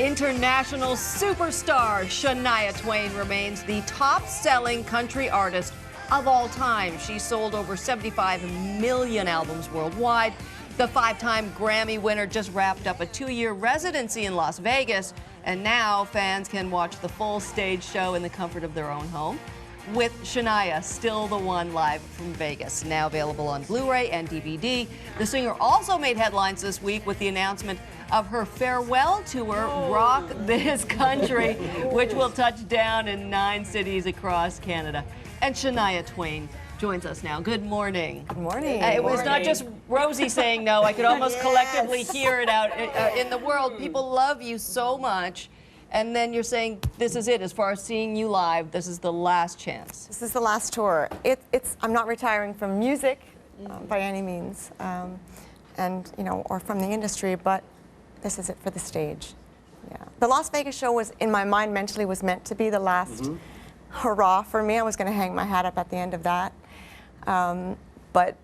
International superstar Shania Twain remains the top-selling country artist of all time. She sold over 75 million albums worldwide. The five-time Grammy winner just wrapped up a 2-year residency in Las Vegas, and now fans can watch the full stage show in the comfort of their own home, with Shania, Still the One, live from Vegas, now available on Blu-ray and DVD. The singer also made headlines this week with the announcement of her farewell tour, Rock This Country, which will touch down in 9 cities across Canada. And Shania Twain joins us now. Good morning. Good morning. It was not just Rosie saying no. I could almost collectively hear it out in the world. People love you so much. And then you're saying this is it, as far as seeing you live, this is the last chance. This is the last tour. I'm not retiring from music by any means, and or from the industry, but this is it for the stage. Yeah. The Las Vegas show was, in my mind, mentally was meant to be the last hurrah for me. I was going to hang my hat up at the end of that, but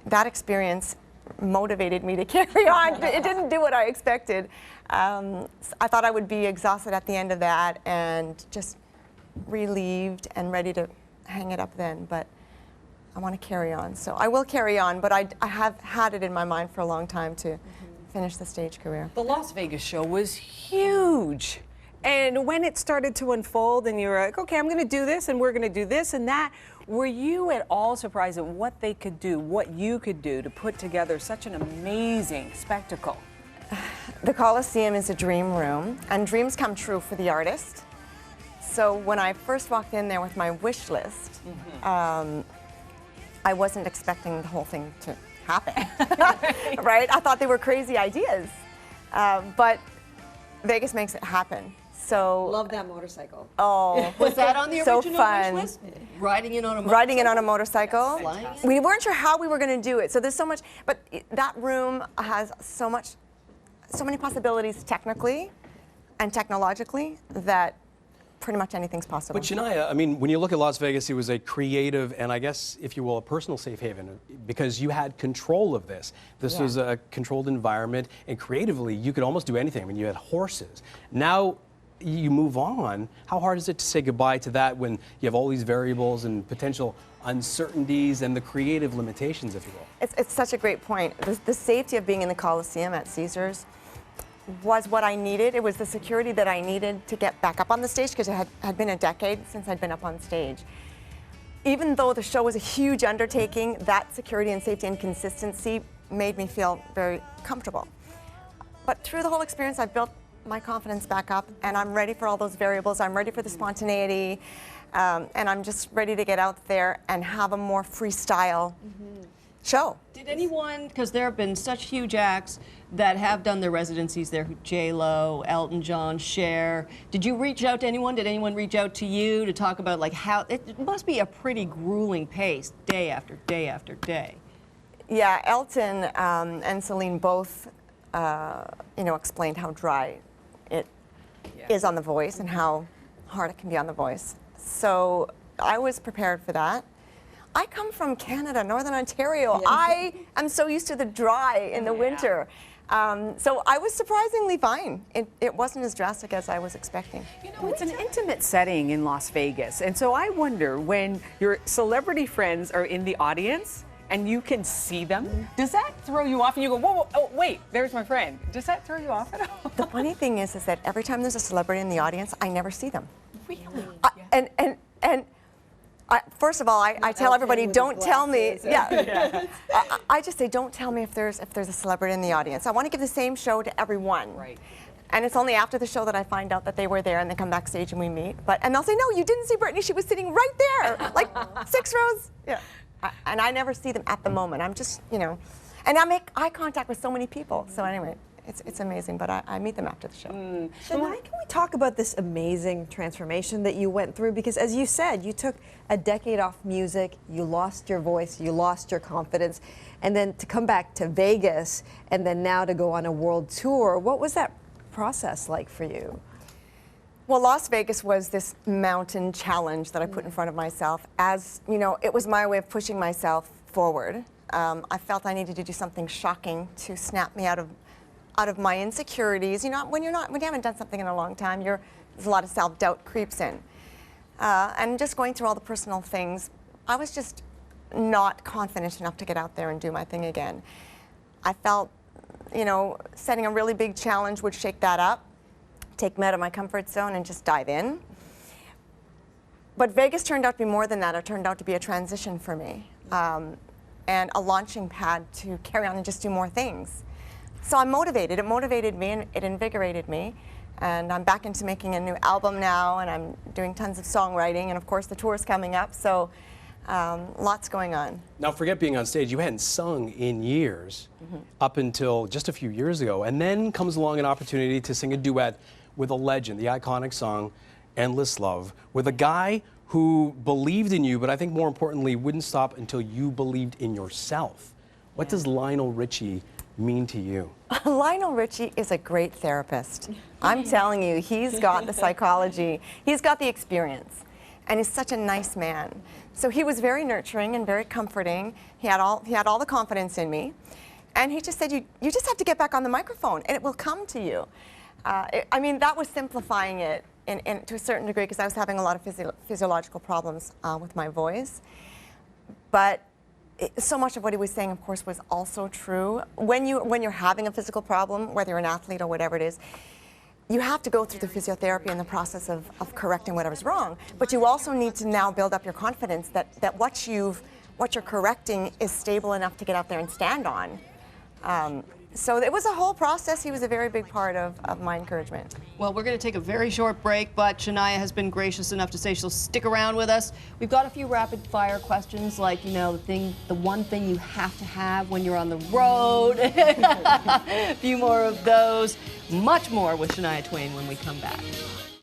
that experience motivated me to carry on. It didn't do what I expected. I thought I would be exhausted at the end of that and just relieved and ready to hang it up then, but I want to carry on. So I will carry on, but I have had it in my mind for a long time to finish the stage career. The Las Vegas show was huge. And when it started to unfold and you were like, okay, I'm going to do this and we're going to do this and that, were you at all surprised at what they could do, what you could do to put together such an amazing spectacle? The Coliseum is a dream room, and dreams come true for the artist. So when I first walked in there with my wish list, I wasn't expecting the whole thing to happen, right? I thought they were crazy ideas, but Vegas makes it happen. So love that motorcycle. Oh, Was that on the so original fun. wish list? Riding in on a motorcycle? Riding in on a motorcycle. Flying in? We weren't sure how we were going to do it. So there's so much, but that room has so many possibilities technically and technologically that pretty much anything's possible. But Shania, I mean, when you look at Las Vegas, it was a creative and I guess, if you will, a personal safe haven because you had control of this. This was a controlled environment, and creatively, you could almost do anything. I mean, you had horses. Now you move on. How hard is it to say goodbye to that when you have all these variables and potential uncertainties and the creative limitations, if you will? It's such a great point. The safety of being in the Coliseum at Caesars was what I needed. It was the security that I needed to get back up on the stage because it had been a decade since I'd been up on stage. Even though the show was a huge undertaking, that security and safety and consistency made me feel very comfortable. But through the whole experience, I built my confidence back up, and I'm ready for all those variables. I'm ready for the spontaneity, and I'm just ready to get out there and have a more freestyle show. Did anyone, because there have been such huge acts that have done their residencies there, J-Lo, Elton John, Cher, did you reach out to anyone? Did anyone reach out to you to talk about like how, it must be a pretty grueling pace, day after day after day. Yeah, Elton and Celine both, explained how dry it is on The Voice and how hard it can be on The Voice. So I was prepared for that. I come from Canada, Northern Ontario. Yeah. I am so used to the dry in the winter. So I was surprisingly fine. It wasn't as drastic as I was expecting. You know, it's an intimate setting in Las Vegas. And so I wonder, when your celebrity friends are in the audience and you can see them, does that throw you off and you go, whoa, oh, wait, there's my friend. Does that throw you off at all? The funny thing is that every time there's a celebrity in the audience, I never see them. Really? First of all, I tell everybody, don't tell me. Yeah. I just say, don't tell me if there's a celebrity in the audience. I want to give the same show to everyone. Right. And it's only after the show that I find out that they were there, and they come backstage and we meet. And they'll say, no, you didn't see Britney. She was sitting right there, like 6 rows. Yeah. And I never see them at the moment. I'm just, and I make eye contact with so many people. So anyway. It's amazing, but I meet them after the show. Shania, can we talk about this amazing transformation that you went through? Because as you said, you took a decade off music, you lost your voice, you lost your confidence, and then to come back to Vegas, and then now to go on a world tour. What was that process like for you? Well, Las Vegas was this mountain challenge that I put in front of myself. As, it was my way of pushing myself forward. I felt I needed to do something shocking to snap me out of out of my insecurities. You know, when you haven't done something in a long time, there's a lot of self-doubt creeps in. And just going through all the personal things, I was just not confident enough to get out there and do my thing again. I felt, you know, setting a really big challenge would shake that up, take me out of my comfort zone and just dive in. But Vegas turned out to be more than that. It turned out to be a transition for me and a launching pad to carry on and just do more things. So I'm motivated. It motivated me and it invigorated me. And I'm back into making a new album now, and I'm doing tons of songwriting, and of course the tour's coming up, so lots going on. Now forget being on stage, you hadn't sung in years up until just a few years ago, and then comes along an opportunity to sing a duet with a legend, the iconic song Endless Love, with a guy who believed in you, but I think more importantly wouldn't stop until you believed in yourself. What does Lionel Richie mean to you? Lionel Richie is a great therapist. I'm telling you, he's got the psychology, he's got the experience, and he's such a nice man. So he was very nurturing and very comforting. He had all the confidence in me, and he just said, you just have to get back on the microphone, and it will come to you. I mean, that was simplifying it to a certain degree, because I was having a lot of physiological problems with my voice. But so much of what he was saying, of course, was also true. When you're having a physical problem, whether you're an athlete or whatever it is, you have to go through the physiotherapy and the process of correcting whatever's wrong. But you also need to now build up your confidence that what you're correcting is stable enough to get out there and stand on. So it was a whole process. He was a very big part of my encouragement. Well, we're going to take a very short break, but Shania has been gracious enough to say she'll stick around with us. We've got a few rapid-fire questions, like, you know, the one thing you have to have when you're on the road. A few more of those. Much more with Shania Twain when we come back.